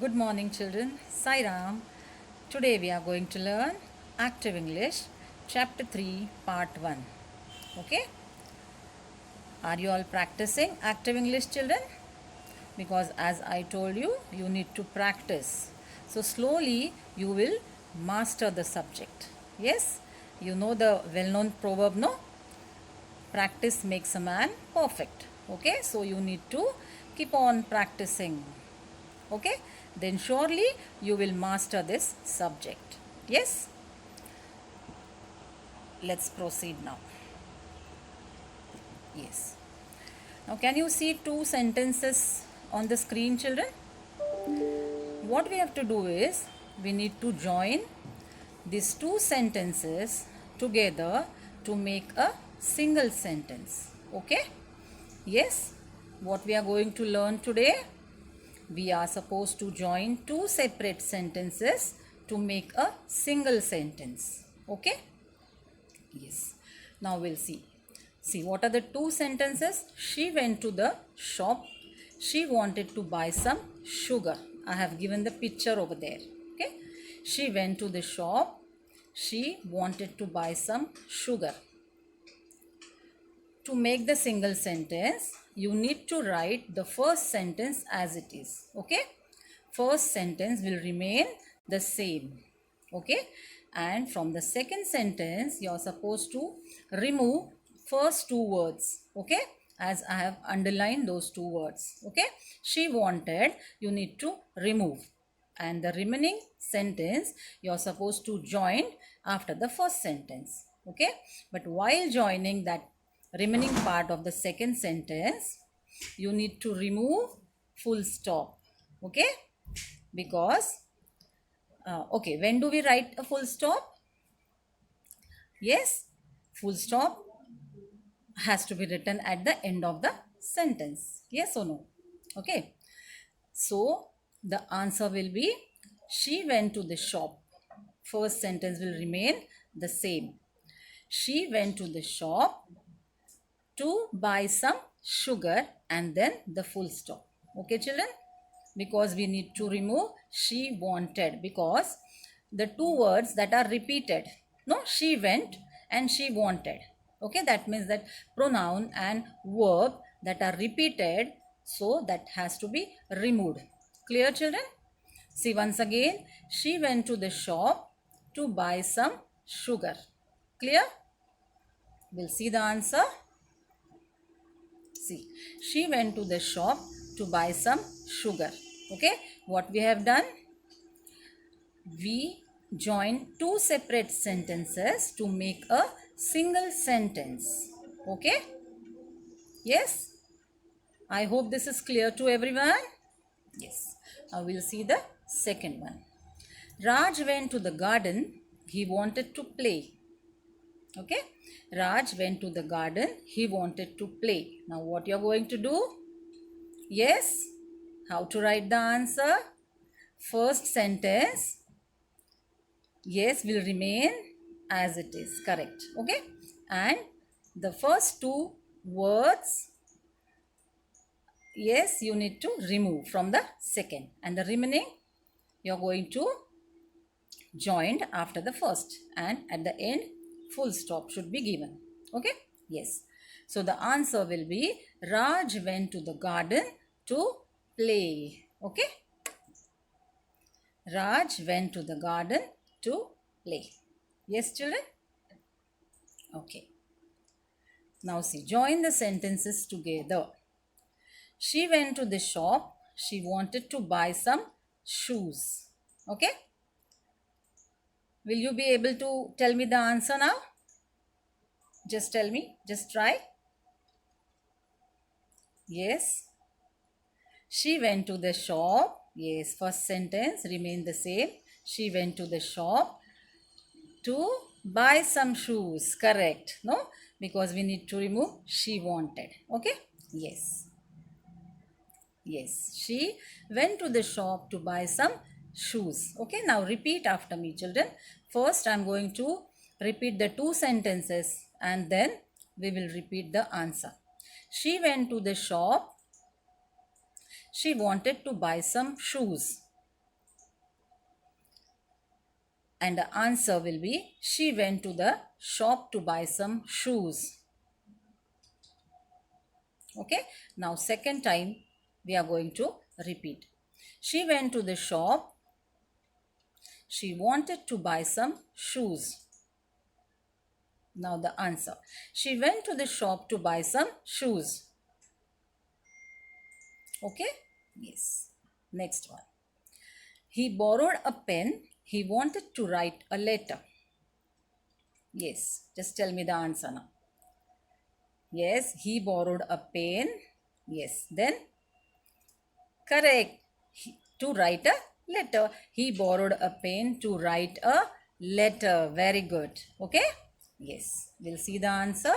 Good morning, children. Sai Ram. Today we are going to learn Active English, Chapter 3, Part 1. Okay? Are you all practicing Active English, children? Because as I told you, you need to practice. So slowly you will master the subject. Yes? You know the well known proverb, no? Practice makes a man perfect. Okay? So you need to keep on practicing. Okay, then surely you will master this subject. Yes, let's proceed now. Yes, now can you see two sentences on the screen, children? What we have to do is we need to join these two sentences together to make a single sentence. Okay, yes, what we are going to learn today, we are supposed to join two separate sentences to make a single sentence. Okay, yes, now we'll see. See, what are the two sentences? She went to the shop. She wanted to buy some sugar. I have given the picture over there. Okay, she went to the shop. She wanted to buy some sugar. To make the single sentence, you need to write the first sentence as it is. Okay, first sentence will remain the same. Okay, and from the second sentence you are supposed to remove first two words. Okay, as I have underlined those two words. Okay, she wanted, you need to remove, and the remaining sentence you are supposed to join after the first sentence. Okay, but while joining that remaining part of the second sentence, you need to remove full stop. Okay, because okay, when do we write a full stop? Yes, full stop has to be written at the end of the sentence. Yes or no? Okay, so the answer will be she went to the shop. First sentence will remain the same. She went to the shop to buy some sugar and then the full stop. Okay, children? Because we need to remove she wanted, because the two words that are repeated, no, she went and she wanted. Okay, that means that pronoun and verb that are repeated, so that has to be removed. Clear, children? See, once again, she went to the shop to buy some sugar. Clear? We'll see the answer. See, she went to the shop to buy some sugar. Okay, what we have done? We join two separate sentences to make a single sentence. Okay, yes, I hope this is clear to everyone. Yes, now we'll see the second one. Raj went to the garden. He wanted to play. Okay, Raj went to the garden. He wanted to play. Now what you're going to do? Yes, how to write the answer? First sentence, yes, will remain as it is. Correct. Okay, and the first two words, yes, you need to remove from the second, and the remaining you're going to join after the first, and at the end full stop should be given. Okay, yes, so the answer will be Raj went to the garden to play. Okay, Raj went to the garden to play. Yes, children? Okay. Now see, join the sentences together. She went to the shop. She wanted to buy some shoes. Okay? Will you be able to tell me the answer now? Just tell me. Just try. Yes. She went to the shop. Yes, first sentence remain the same. She went to the shop to buy some shoes. Correct. No? Because we need to remove she wanted. Okay? Yes. Yes. She went to the shop to buy some shoes. Okay? Now repeat after me, children. First, I am going to repeat the two sentences and then we will repeat the answer. She went to the shop. She wanted to buy some shoes. And the answer will be she went to the shop to buy some shoes. Okay, now second time we are going to repeat. She went to the shop. She wanted to buy some shoes. Now the answer. She went to the shop to buy some shoes. Okay? Yes. Next one. He borrowed a pen. He wanted to write a letter. Yes. Just tell me the answer now. Yes. He borrowed a pen. Yes. Then? Correct. To write a letter. He borrowed a pen to write a letter. Very good. Okay? Yes. We'll see the answer.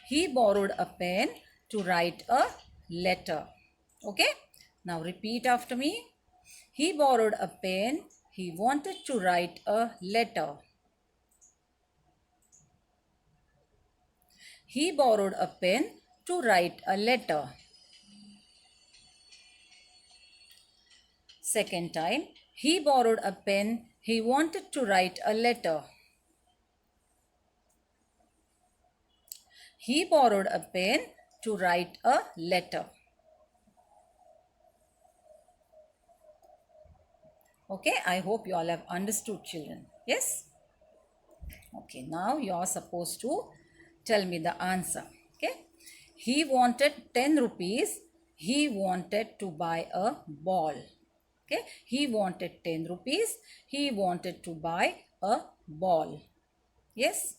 He borrowed a pen to write a letter. Okay? Now repeat after me. He borrowed a pen. He wanted to write a letter. He borrowed a pen to write a letter. Second time. He borrowed a pen. He wanted to write a letter. He borrowed a pen to write a letter. Okay, I hope you all have understood, children. Yes? Okay, now you are supposed to tell me the answer. Okay, he wanted 10 rupees. He wanted to buy a ball. Okay, he wanted 10 rupees. He wanted to buy a ball. Yes?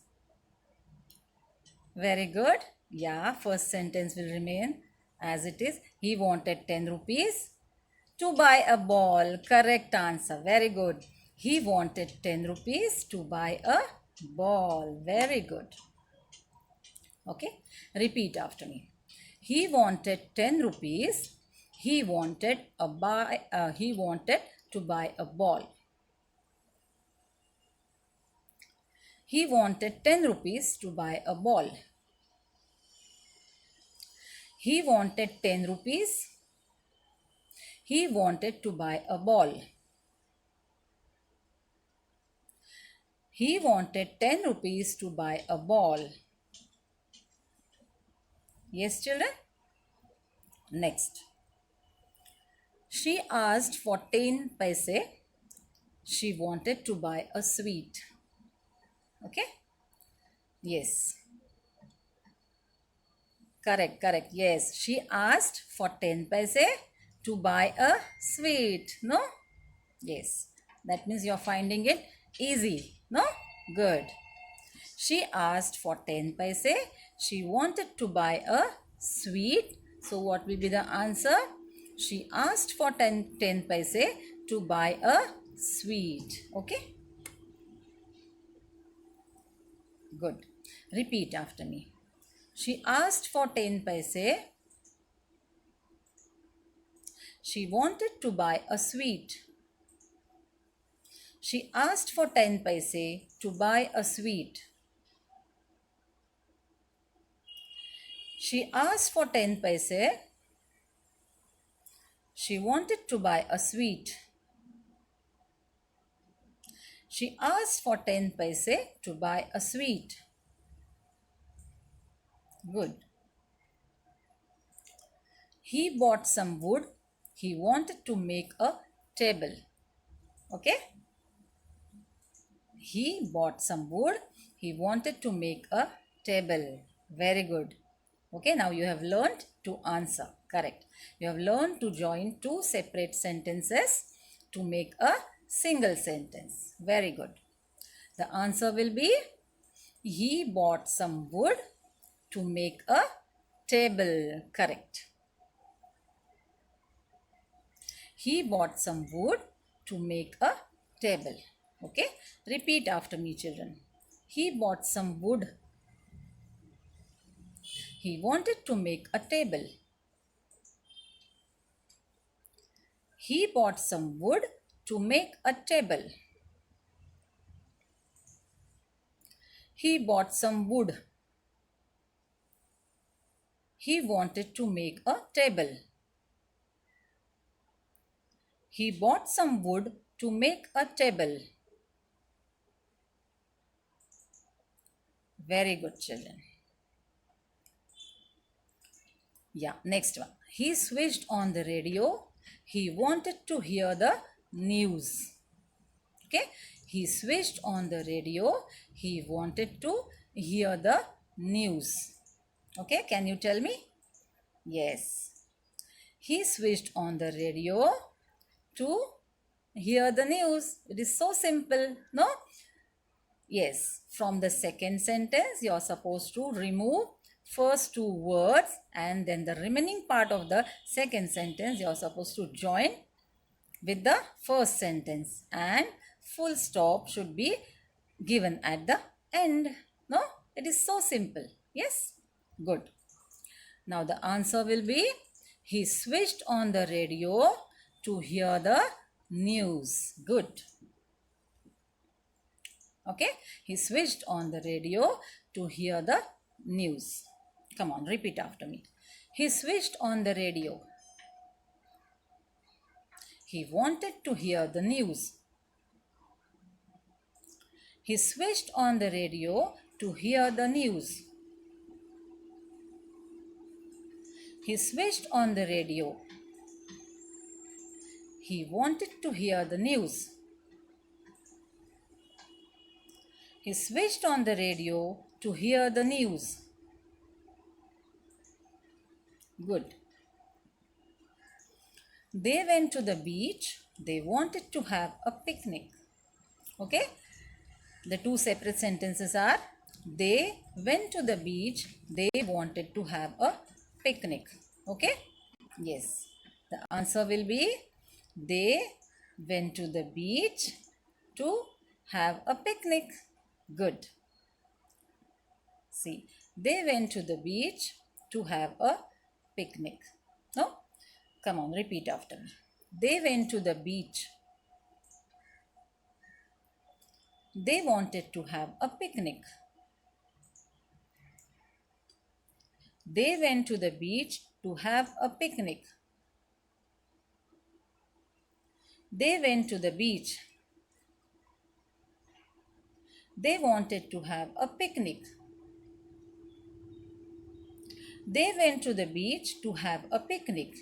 Very good. Yeah, first sentence will remain as it is. He wanted 10 rupees to buy a ball. Correct answer. Very good. He wanted 10 rupees to buy a ball. Very good. Okay. Repeat after me. He wanted 10 rupees. He wanted to buy a ball. He wanted 10 rupees to buy a ball. He wanted 10 rupees. He wanted to buy a ball. He wanted 10 rupees to buy a ball. Yes, children? Next. She asked for 10 paise. She wanted to buy a sweet. Okay? Yes. Correct, correct. Yes. She asked for 10 paise to buy a sweet. No? Yes. That means you're finding it easy. No? Good. She asked for 10 paise. She wanted to buy a sweet. So what will be the answer? She asked for 10 paise to buy a sweet. Okay? Good. Repeat after me. She asked for 10 paise. She wanted to buy a sweet. She asked for 10 paise to buy a sweet. She asked for 10 paise. She wanted to buy a sweet. She asked for 10 paise to buy a sweet. Good. He bought some wood. He wanted to make a table. Okay? He bought some wood. He wanted to make a table. Very good. Okay, now you have learned to answer. Correct. You have learned to join two separate sentences to make a single sentence. Very good. The answer will be he bought some wood to make a table. Correct. He bought some wood to make a table. Okay. Repeat after me, children. He bought some wood. He wanted to make a table. He bought some wood to make a table. He bought some wood. He wanted to make a table. He bought some wood to make a table. Very good, children. Yeah, next one. He switched on the radio. He wanted to hear the news. Okay, he switched on the radio. He wanted to hear the news. Okay, can you tell me? Yes. He switched on the radio to hear the news. It is so simple, no? Yes. From the second sentence, you are supposed to remove first two words and then the remaining part of the second sentence you are supposed to join with the first sentence, and full stop should be given at the end. No? It is so simple. Yes? Good. Now the answer will be, he switched on the radio to hear the news. Good. Okay? He switched on the radio to hear the news. Come on, repeat after me. He switched on the radio. He wanted to hear the news. He switched on the radio to hear the news. He switched on the radio. He wanted to hear the news. He switched on the radio to hear the news. Good. They went to the beach. They wanted to have a picnic. Okay? The two separate sentences are, they went to the beach. They wanted to have a picnic. Okay? Yes. The answer will be, they went to the beach to have a picnic. Good. See, they went to the beach to have a picnic. No? Come on, repeat after me. They went to the beach. They wanted to have a picnic. They went to the beach to have a picnic. They went to the beach. They wanted to have a picnic. They went to the beach to have a picnic.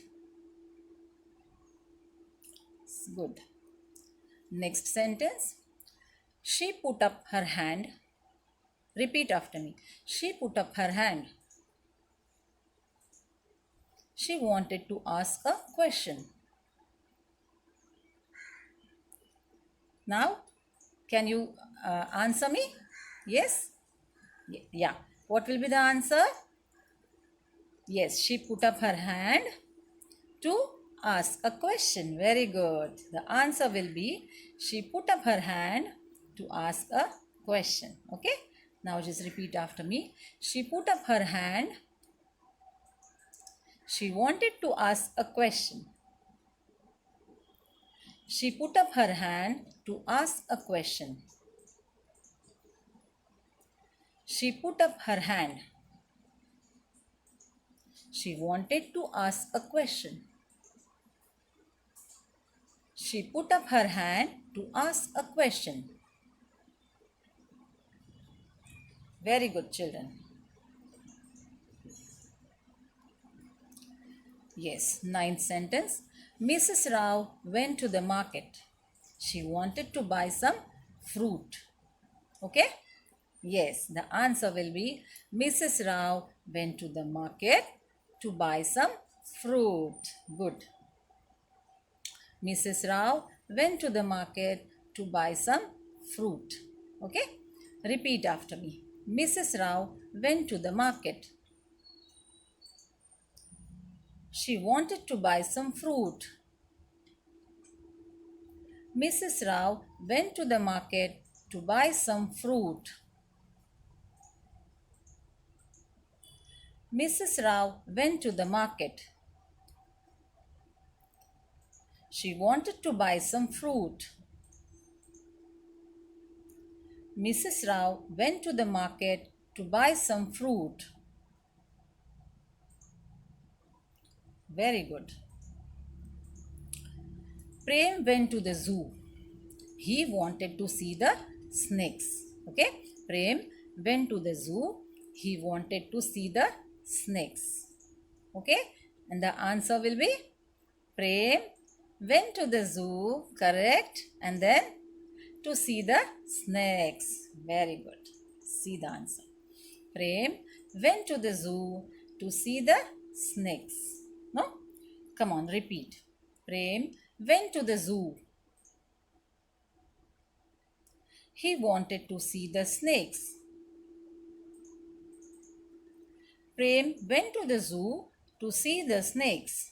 Good. Next sentence. She put up her hand. Repeat after me. She put up her hand. She wanted to ask a question. Now, can you answer me? Yes? Yeah. What will be the answer? Yes, she put up her hand to ask a question. Very good. The answer will be, she put up her hand to ask a question. Okay? Now just repeat after me. She put up her hand. She wanted to ask a question. She put up her hand to ask a question. She put up her hand. She wanted to ask a question. She put up her hand to ask a question. Very good, children. Yes, ninth sentence. Mrs. Rao went to the market. She wanted to buy some fruit. Okay? Yes, the answer will be, Mrs. Rao went to the market to buy some fruit. Good. Mrs. Rao went to the market to buy some fruit. Okay? Repeat after me. Mrs. Rao went to the market. She wanted to buy some fruit. Mrs. Rao went to the market to buy some fruit. Mrs. Rao went to the market. She wanted to buy some fruit. Mrs. Rao went to the market to buy some fruit. Very good. Prem went to the zoo. He wanted to see the snakes. Okay? Prem went to the zoo. He wanted to see the snakes. Okay, and the answer will be Prem went to the zoo, correct, and then to see the snakes. Very good. See the answer. Prem went to the zoo to see the snakes. No? Come on, repeat. Prem went to the zoo. He wanted to see the snakes. Prem went to the zoo to see the snakes.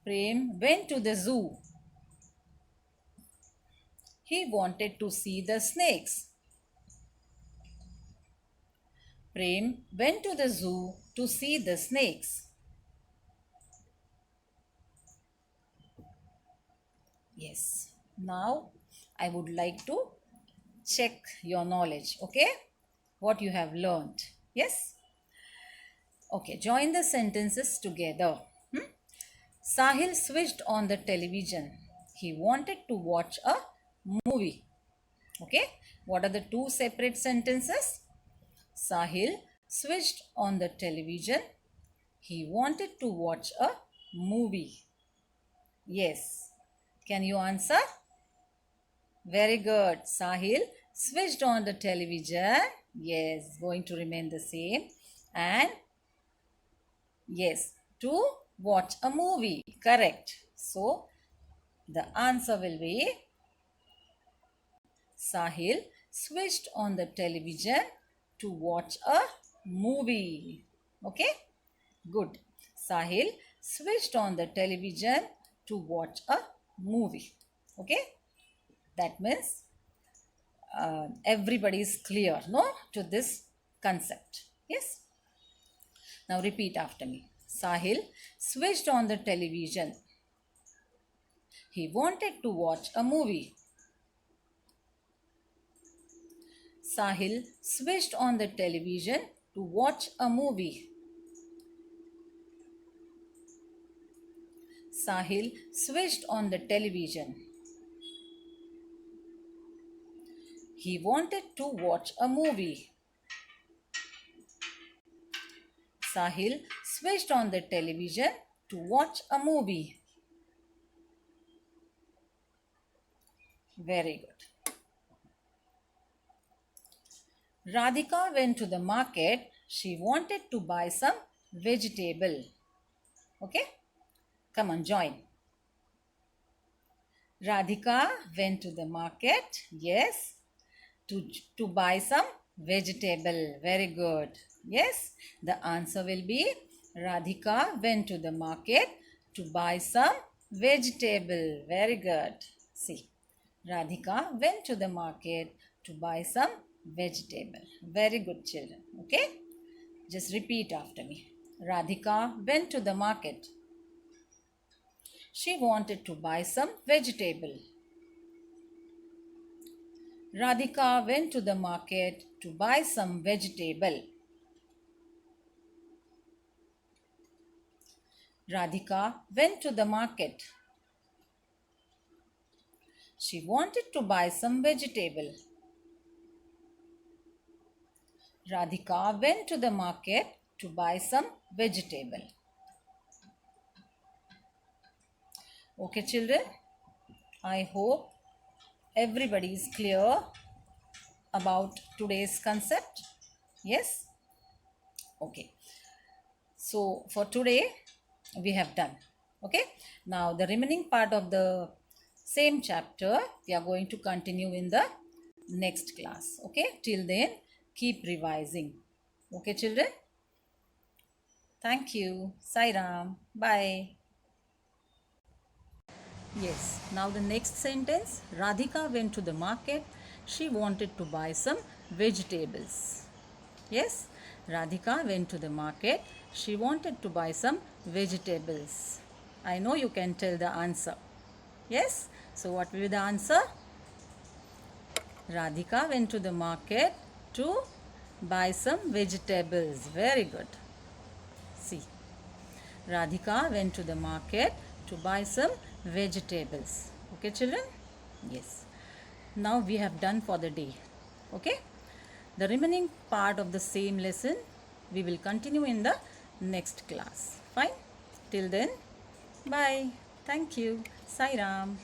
Prem went to the zoo. He wanted to see the snakes. Prem went to the zoo to see the snakes. Yes. Now I would like to check your knowledge. Okay. What you have learned. Yes. Okay. Join the sentences together. Sahil switched on the television. He wanted to watch a movie. Okay. What are the two separate sentences? Sahil switched on the television. He wanted to watch a movie. Yes. Can you answer? Very good. Sahil switched on the television. Yes, going to remain the same. And yes, to watch a movie. Correct. So, the answer will be Sahil switched on the television to watch a movie. Okay? Good. Sahil switched on the television to watch a movie. Okay? That means everybody is clear, no, to this concept. Yes? Now repeat after me. Sahil switched on the television. He wanted to watch a movie. Sahil switched on the television to watch a movie. Sahil switched on the television. He wanted to watch a movie. Sahil switched on the television to watch a movie. Very good. Radhika went to the market. She wanted to buy some vegetable. Okay? Come on, join. Radhika went to the market. Yes. To buy some vegetable. Very good. Yes. The answer will be Radhika went to the market to buy some vegetable. Very good. See. Radhika went to the market to buy some vegetable. Very good, children. Okay? Just repeat after me. Radhika went to the market. She wanted to buy some vegetable. Radhika went to the market to buy some vegetable. Radhika went to the market. She wanted to buy some vegetable. Radhika went to the market to buy some vegetable. Okay, children, I hope everybody is clear about today's concept. Yes? Okay. So, for today, we have done. Okay? Now, the remaining part of the same chapter, we are going to continue in the next class. Okay? Till then, keep revising. Okay, children? Thank you. Sai Ram. Bye. Yes. Now the next sentence. Radhika went to the market. She wanted to buy some vegetables. Yes. Radhika went to the market. She wanted to buy some vegetables. I know you can tell the answer. Yes. So what will be the answer? Radhika went to the market to buy some vegetables. Very good. See. Radhika went to the market to buy some vegetables. Okay, children? Yes. now we have done for the day. Okay, the remaining part of the same lesson we will continue in the next class. Fine, till then, bye. Thank you. Sai Ram.